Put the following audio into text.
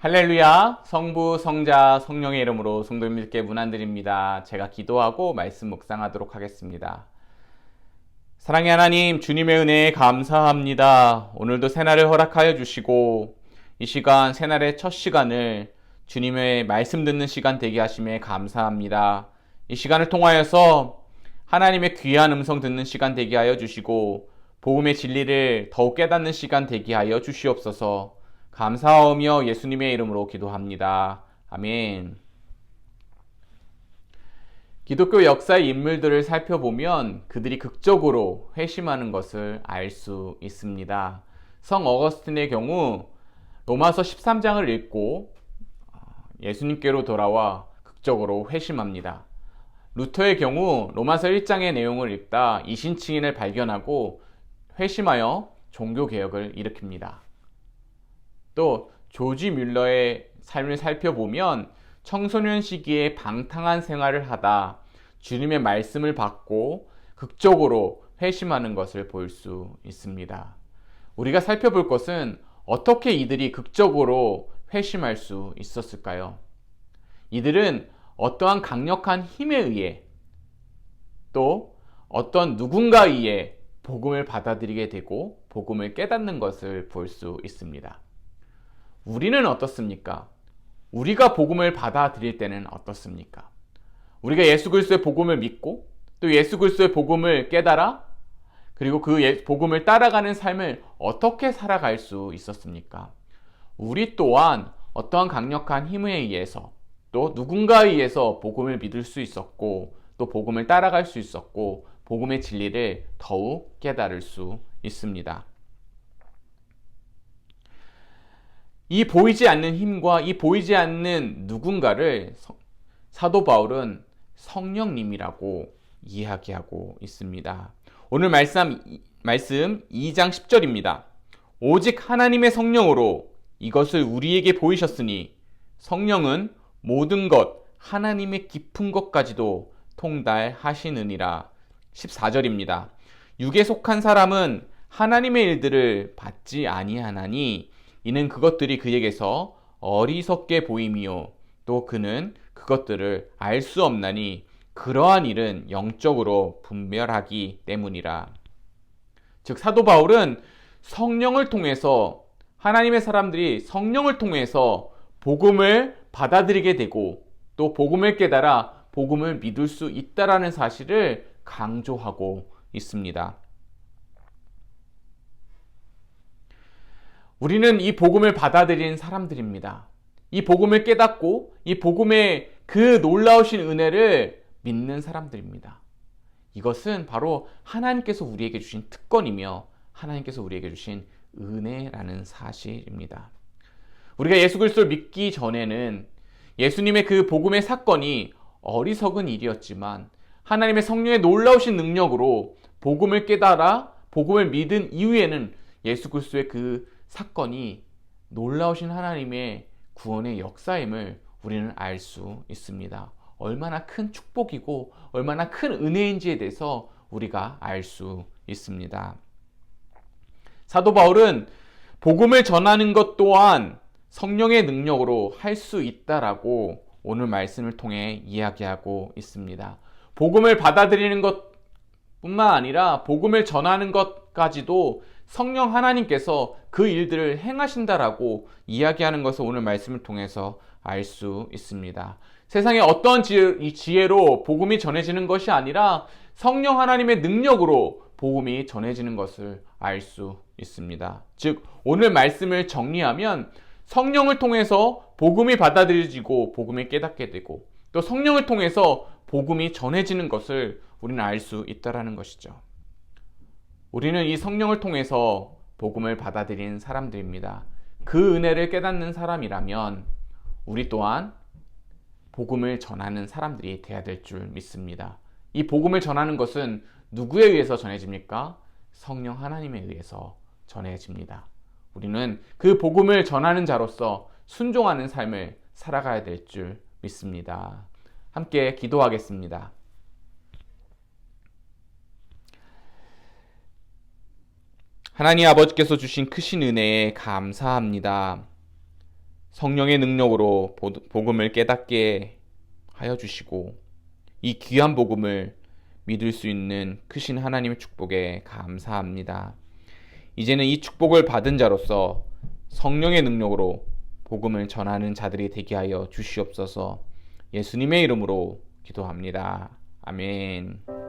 할렐루야, 성부, 성자, 성령의 이름으로 성도님들께 문안드립니다. 제가 기도하고 말씀 묵상하도록 하겠습니다. 사랑의 하나님, 주님의 은혜에 감사합니다. 오늘도 새날을 허락하여 주시고 이 시간, 새날의 첫 시간을 주님의 말씀 듣는 시간 되게 하심에 감사합니다. 이 시간을 통하여서 하나님의 귀한 음성 듣는 시간 되게 하여 주시고 복음의 진리를 더욱 깨닫는 시간 되게 하여 주시옵소서. 감사하며 예수님의 이름으로 기도합니다. 아멘. 기독교 역사의 인물들을 살펴보면 그들이 극적으로 회심하는 것을 알 수 있습니다. 성 어거스틴의 경우 로마서 13장을 읽고 예수님께로 돌아와 극적으로 회심합니다. 루터의 경우 로마서 1장의 내용을 읽다 이신칭인을 발견하고 회심하여 종교개혁을 일으킵니다. 또 조지 뮬러의 삶을 살펴보면 청소년 시기에 방탕한 생활을 하다 주님의 말씀을 받고 극적으로 회심하는 것을 볼 수 있습니다. 우리가 살펴볼 것은 어떻게 이들이 극적으로 회심할 수 있었을까요? 이들은 어떠한 강력한 힘에 의해 또 어떤 누군가에 의해 복음을 받아들이게 되고 복음을 깨닫는 것을 볼 수 있습니다. 우리는 어떻습니까? 우리가 복음을 받아들일 때는 어떻습니까? 우리가 예수 그리스도의 복음을 믿고 또 예수 그리스도의 복음을 깨달아 그리고 그 복음을 따라가는 삶을 어떻게 살아갈 수 있었습니까? 우리 또한 어떠한 강력한 힘에 의해서 또 누군가에 의해서 복음을 믿을 수 있었고 또 복음을 따라갈 수 있었고 복음의 진리를 더욱 깨달을 수 있습니다. 이 보이지 않는 힘과 이 보이지 않는 누군가를 사도 바울은 성령님이라고 이야기하고 있습니다. 오늘 말씀 2장 10절입니다. 오직 하나님의 성령으로 이것을 우리에게 보이셨으니 성령은 모든 것 하나님의 깊은 것까지도 통달하시느니라. 14절입니다. 육에 속한 사람은 하나님의 일들을 받지 아니하나니 이는 그것들이 그에게서 어리석게 보임이요 또 그는 그것들을 알 수 없나니 그러한 일은 영적으로 분별하기 때문이라. 즉 사도 바울은 성령을 통해서 하나님의 사람들이 성령을 통해서 복음을 받아들이게 되고 또 복음을 깨달아 복음을 믿을 수 있다라는 사실을 강조하고 있습니다. 우리는 이 복음을 받아들인 사람들입니다. 이 복음을 깨닫고 이 복음의 그 놀라우신 은혜를 믿는 사람들입니다. 이것은 바로 하나님께서 우리에게 주신 특권이며 하나님께서 우리에게 주신 은혜라는 사실입니다. 우리가 예수 그리스도를 믿기 전에는 예수님의 그 복음의 사건이 어리석은 일이었지만 하나님의 성령의 놀라우신 능력으로 복음을 깨달아 복음을 믿은 이후에는 예수 그리스도의 그 사건이 놀라우신 하나님의 구원의 역사임을 우리는 알 수 있습니다. 얼마나 큰 축복이고 얼마나 큰 은혜인지에 대해서 우리가 알 수 있습니다. 사도 바울은 복음을 전하는 것 또한 성령의 능력으로 할 수 있다라고 오늘 말씀을 통해 이야기하고 있습니다. 복음을 받아들이는 것뿐만 아니라 복음을 전하는 것까지도 성령 하나님께서 그 일들을 행하신다라고 이야기하는 것을 오늘 말씀을 통해서 알 수 있습니다. 세상에 어떤 지혜로 복음이 전해지는 것이 아니라 성령 하나님의 능력으로 복음이 전해지는 것을 알 수 있습니다. 즉 오늘 말씀을 정리하면 성령을 통해서 복음이 받아들여지고 복음을 깨닫게 되고 또 성령을 통해서 복음이 전해지는 것을 우리는 알 수 있다라는 것이죠. 우리는 이 성령을 통해서 복음을 받아들인 사람들입니다. 그 은혜를 깨닫는 사람이라면 우리 또한 복음을 전하는 사람들이 되어야 될 줄 믿습니다. 이 복음을 전하는 것은 누구에 의해서 전해집니까? 성령 하나님에 의해서 전해집니다. 우리는 그 복음을 전하는 자로서 순종하는 삶을 살아가야 될 줄 믿습니다. 함께 기도하겠습니다. 하나님 아버지께서 주신 크신 은혜에 감사합니다. 성령의 능력으로 복음을 깨닫게 하여 주시고 이 귀한 복음을 믿을 수 있는 크신 하나님의 축복에 감사합니다. 이제는 이 축복을 받은 자로서 성령의 능력으로 복음을 전하는 자들이 되게 하여 주시옵소서. 예수님의 이름으로 기도합니다. 아멘.